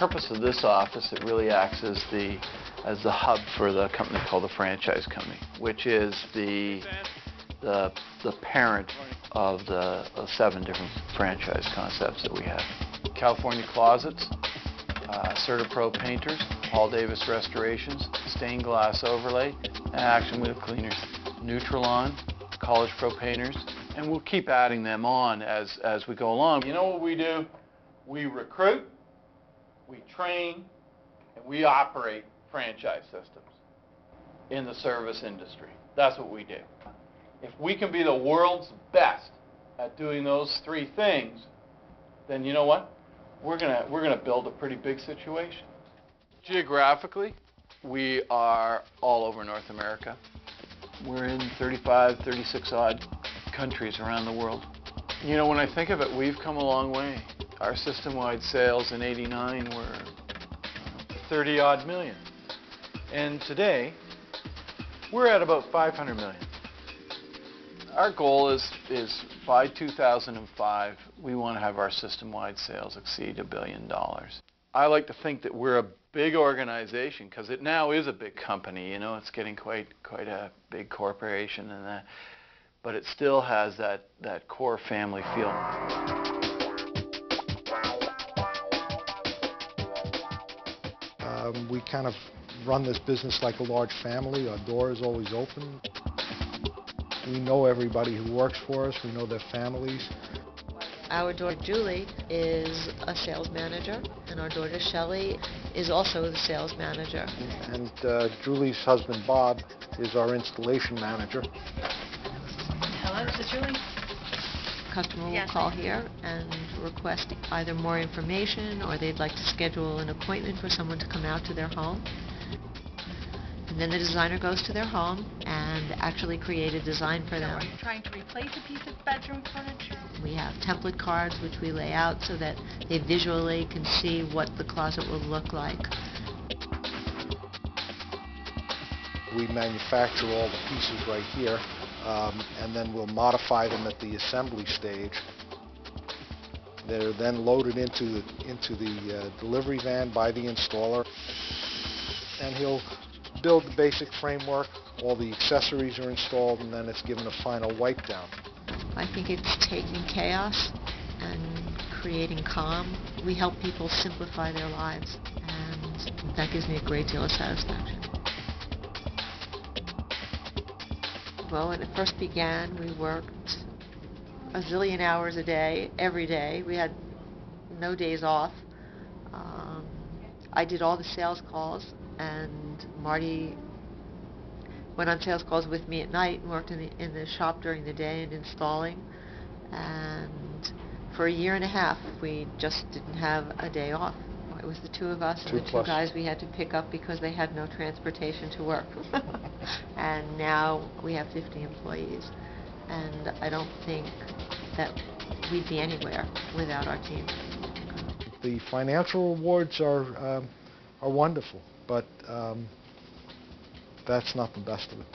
purpose of this office, it really acts as the hub for the company called the franchise company, which is the parent of the 7 different franchise concepts that we have. California Closets, Certa Pro Painters, Paul Davis Restorations, Stained Glass Overlay, and Action Wheel Cleaners, Nutrilawn, College Pro Painters, and we'll keep adding them on as we go along. You know what we do? We recruit, we train, and we operate franchise systems in the service industry. That's what we do. If we can be the world's best at doing those 3 things, then you know what? We're gonna build a pretty big situation. Geographically, we are all over North America. We're in 35, 36 odd countries around the world. You know, when I think of it, we've come a long way. Our system-wide sales in '89 were 30 odd million. And today, we're at about 500 million. Our goal is by 2005, we want to have our system-wide sales exceed $1 billion. I like to think that we're a big organization because it now is a big company. You know, it's getting quite a big corporation, and that, but it still has that core family feel. We kind of run this business like a large family. Our door is always open. We know everybody who works for us. We know their families. Our daughter Julie is a sales manager, and our daughter Shelley is also the sales manager. And Julie's husband Bob is our installation manager. Hello, this is Julie. Customer will call here and request either more information, or they'd like to schedule an appointment for someone to come out to their home. And then the designer goes to their home and actually create a design for them. Are you trying to replace a piece of bedroom furniture? We have template cards which we lay out so that they visually can see what the closet will look like. We manufacture all the pieces right here, and then we'll modify them at the assembly stage. They're then loaded into the delivery van by the installer, and he'll build the basic framework. All the accessories are installed, and then it's given a final wipe down. I think it's taking chaos and creating calm. We help people simplify their lives, and that gives me a great deal of satisfaction. Well, when it first began, we worked a zillion hours a day, every day. We had no days off. I did all the sales calls, and Marty went on sales calls with me at night and worked in the shop during the day and installing. And for a year and a half, we just didn't have a day off. It was the 2 of us and the 2 guys we had to pick up because they had no transportation to work. And now we have 50 employees. And I don't think that we'd be anywhere without our team. The financial rewards are wonderful, but that's not the best of it.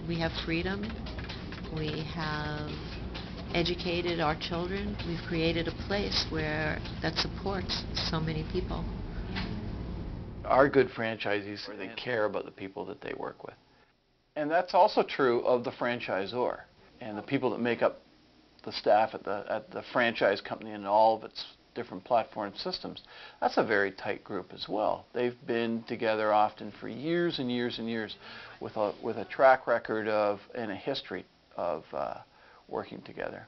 We have freedom. We have educated our children. We've created a place that supports so many people. Our good franchisees, they care about the people that they work with. And that's also true of the franchisor and the people that make up the staff at the franchise company and all of its different platform systems. That's a very tight group as well. They've been together often for years and years and years with a track record of and a history of working together.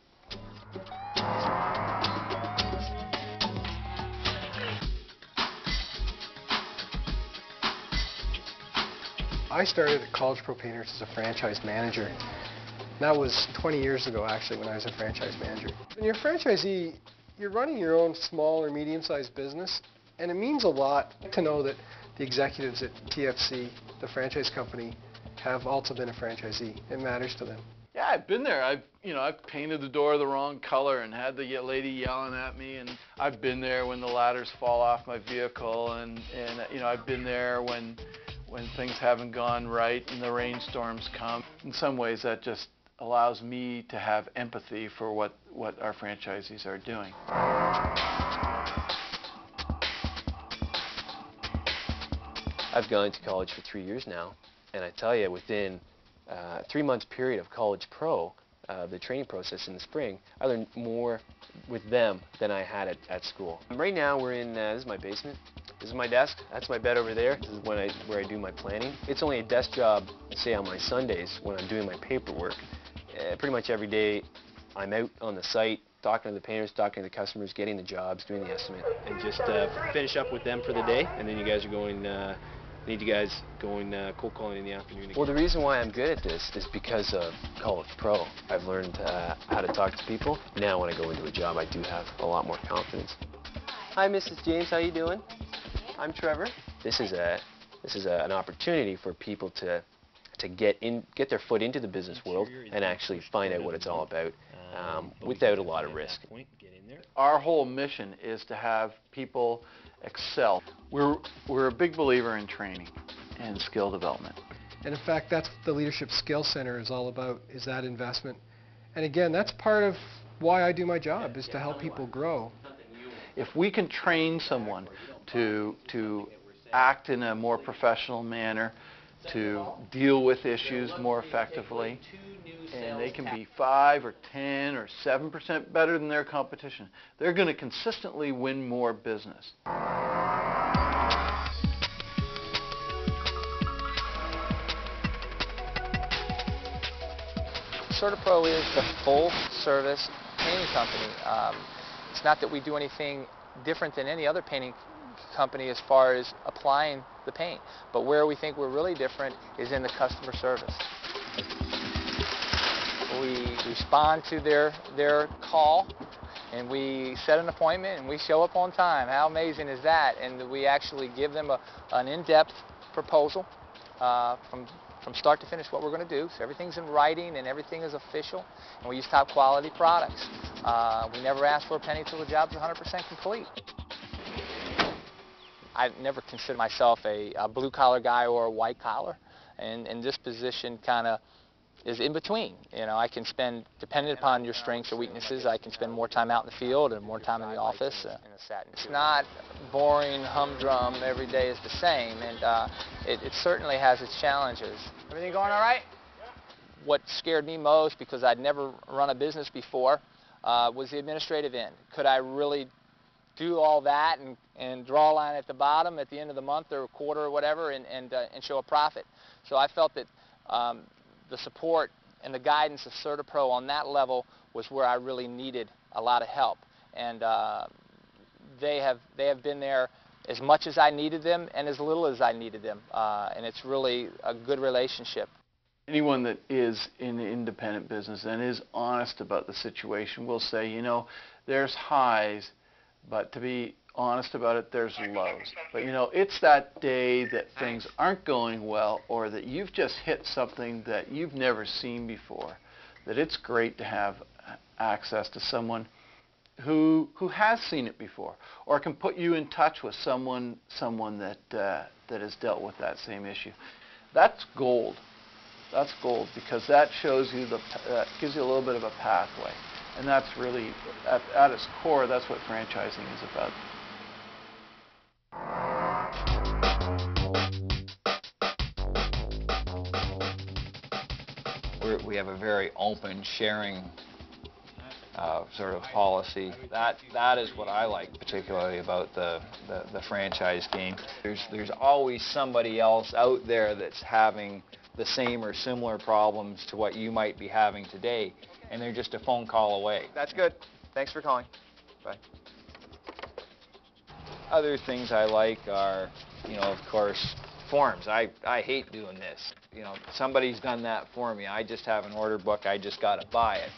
I started at College Pro Painters as a franchise manager. That was 20 years ago, actually, when I was a franchise manager. When you're a franchisee, you're running your own small or medium-sized business, and it means a lot to know that the executives at TFC, the franchise company, have also been a franchisee. It matters to them. Yeah, I've been there. I've painted the door the wrong color and had the lady yelling at me, and I've been there when the ladders fall off my vehicle, and I've been there when things haven't gone right and the rainstorms come. In some ways, that just allows me to have empathy for what our franchisees are doing. I've gone to college for 3 years now, and I tell you, within 3 months period of College Pro, the training process in the spring, I learned more with them than I had at school. Right now we're in, this is my basement, this is my desk, that's my bed over there, this is where I do my planning. It's only a desk job, say on my Sundays when I'm doing my paperwork. Pretty much every day I'm out on the site, talking to the painters, talking to the customers, getting the jobs, doing the estimate, and just finish up with them for the day, and then you guys are going, need you guys going cold calling in the afternoon again. Well, the reason why I'm good at this is because of College Pro. I've learned how to talk to people. Now when I go into a job, I do have a lot more confidence. Hi, Mrs. James, how you doing? I'm Trevor. This is an opportunity for people to get their foot into the business world and actually find out what it's all about without a lot of risk. Our whole mission is to have people excel. We're a big believer in training and skill development. And in fact, that's what the Leadership Skills Center is all about, is that investment. And again, that's part of why I do my job, is to help people grow. If we can train someone to act in a more professional manner, to deal with issues more effectively, and they can be 5 or 10 or 7% better than their competition, they're going to consistently win more business. Certa Pro is the full-service painting company. It's not that we do anything different than any other painting company as far as applying the paint, but where we think we're really different is in the customer service. We respond to their call, and we set an appointment, and we show up on time. How amazing is that? And we actually give them an in-depth proposal from start to finish what we're going to do. So everything's in writing and everything is official, and we use top quality products. We never ask for a penny till the job's 100% complete. I never consider myself a blue-collar guy or a white-collar, and this position kind of is in between. You know, I can spend, depending upon your strengths or weaknesses, I can spend more time out in the field and more time in the office. It's not boring, humdrum, every day is the same, and it certainly has its challenges. Everything going all right? What scared me most, because I'd never run a business before, was the administrative end. Could I really do all that and draw a line at the bottom at the end of the month or a quarter or whatever and show a profit? So I felt that the support and the guidance of Certa Pro on that level was where I really needed a lot of help. And they have been there as much as I needed them and as little as I needed them. And it's really a good relationship. Anyone that is in the independent business and is honest about the situation will say, you know, there's highs, but to be honest about it, there's lows. But you know, it's that day that things aren't going well, or that you've just hit something that you've never seen before, that it's great to have access to someone who has seen it before, or can put you in touch with someone that has dealt with that same issue. That's gold. That's gold, because that shows you gives you a little bit of a pathway. And that's really, at its core, that's what franchising is about. We have a very open, sharing sort of policy. That is what I like particularly about the franchise game. There's always somebody else out there that's having the same or similar problems to what you might be having today, and they're just a phone call away. That's good. Thanks for calling. Bye. Other things I like are, you know, of course, forms. I hate doing this. You know, somebody's done that for me. I just have an order book. I just got to buy it.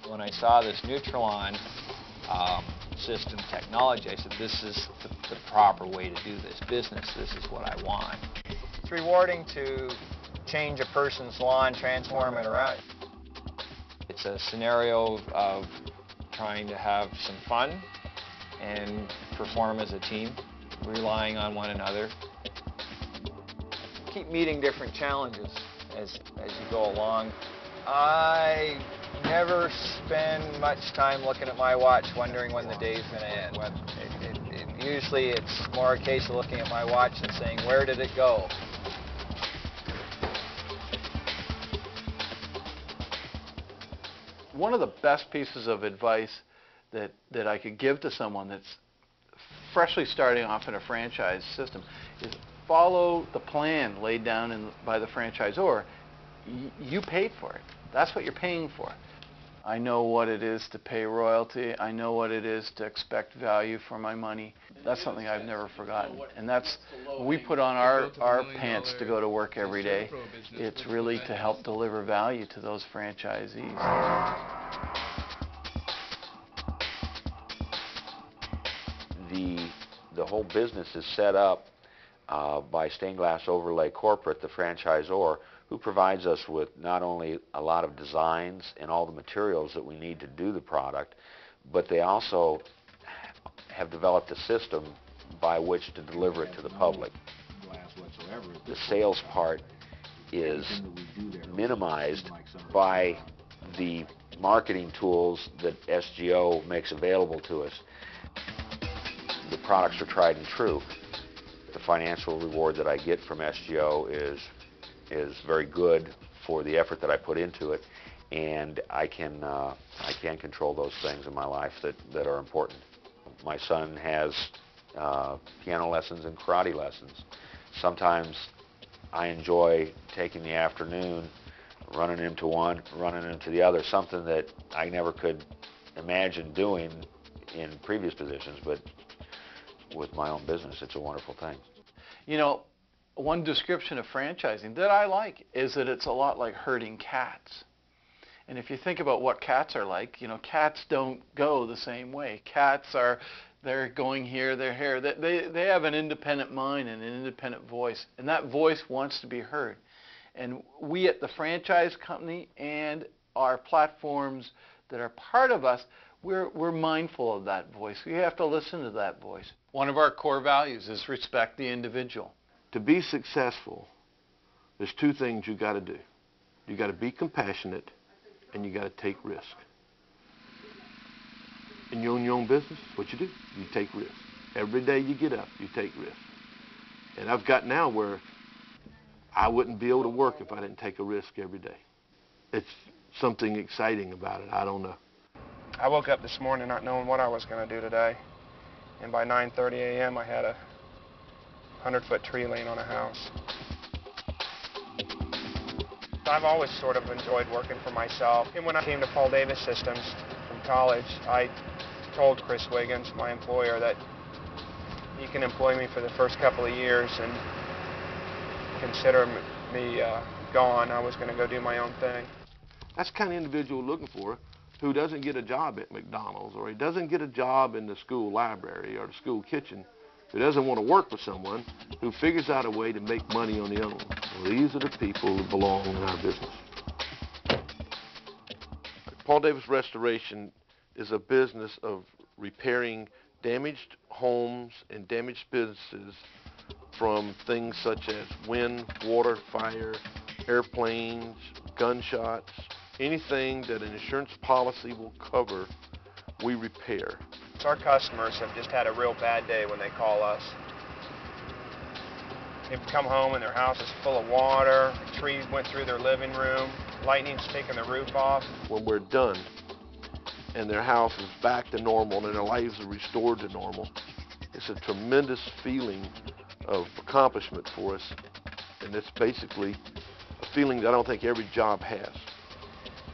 When I saw this Nutrilawn system technology, I said, this is the proper way to do this business. This is what I want. It's rewarding to change a person's lawn, transform it around. It's a scenario of trying to have some fun and perform as a team, relying on one another. Keep meeting different challenges as you go along. I never spend much time looking at my watch wondering when the day's going to end. Usually it's more a case of looking at my watch and saying, where did it go? One of the best pieces of advice that I could give to someone that's freshly starting off in a franchise system is follow the plan laid down by the franchisor. You paid for it. That's what you're paying for. I know what it is to pay royalty. I know what it is to expect value for my money. That's something I've never forgotten. And that's, we put on our pants to go to work every day. It's really to help deliver value to those franchisees. The whole business is set up by Stained Glass Overlay Corporate, the franchisor, who provides us with not only a lot of designs and all the materials that we need to do the product, but they also have developed a system by which to deliver it to the public. The sales part is minimized by the marketing tools that SGO makes available to us. The products are tried and true. The financial reward that I get from SGO is very good for the effort that I put into it, and I can control those things in my life that are important. My son has piano lessons and karate lessons. Sometimes I enjoy taking the afternoon, running into one, running into the other, something that I never could imagine doing in previous positions, but with my own business, it's a wonderful thing. You know, one description of franchising that I like is that it's a lot like herding cats. And if you think about what cats are like, you know, cats don't go the same way. Cats they're going here, they're here. They have an independent mind and an independent voice, and that voice wants to be heard. And we at the franchise company and our platforms that are part of us, we're mindful of that voice. We have to listen to that voice. One of our core values is respect the individual. To be successful, there's two things you got to do. You got to be compassionate, and you got to take risk. And you own your own business, what you do? You take risk. Every day you get up, you take risk. And I've got now where I wouldn't be able to work if I didn't take a risk every day. It's something exciting about it. I don't know. I woke up this morning not knowing what I was going to do today, and by 9:30 a.m. I had a 100-foot tree laying on a house. I've always sort of enjoyed working for myself, and when I came to Paul Davis Systems from college, I told Chris Wiggins, my employer, that you can employ me for the first couple of years and consider me gone. I was going to go do my own thing. That's the kind of individual we're looking for, who doesn't get a job at McDonald's, or he doesn't get a job in the school library or the school kitchen, who doesn't want to work with someone who figures out a way to make money on their own. Well, these are the people who belong in our business. Paul Davis Restoration is a business of repairing damaged homes and damaged businesses from things such as wind, water, fire, airplanes, gunshots, anything that an insurance policy will cover, we repair. Our customers have just had a real bad day when they call us. They've come home and their house is full of water, a tree went through their living room, lightning's taken the roof off. When we're done and their house is back to normal and their lives are restored to normal, it's a tremendous feeling of accomplishment for us, and it's basically a feeling that I don't think every job has.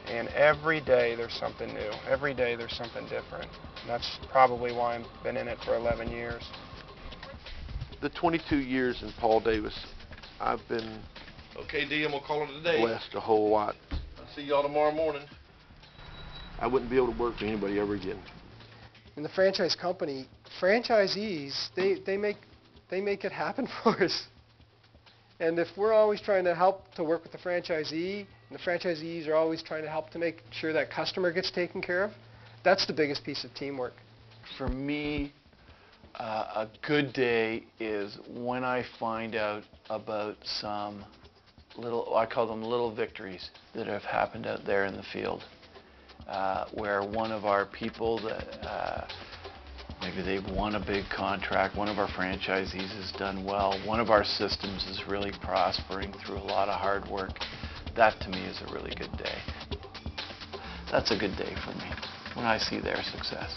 And every day there's something new. Every day there's something different. And that's probably why I've been in it for 11 years. The 22 years in Paul Davis, I've been Okay, D, I'm going to call it a day. blessed a whole lot. I'll see y'all tomorrow morning. I wouldn't be able to work for anybody ever again. In the franchise company, franchisees, they make it happen for us. And if we're always trying to help to work with the franchisee, and the franchisees are always trying to help to make sure that customer gets taken care of, that's the biggest piece of teamwork. For me, a good day is when I find out about some little, I call them little victories that have happened out there in the field, where one of our people, that maybe maybe they've won a big contract, one of our franchisees has done well, one of our systems is really prospering through a lot of hard work. That to me is a really good day. That's a good day for me when I see their success.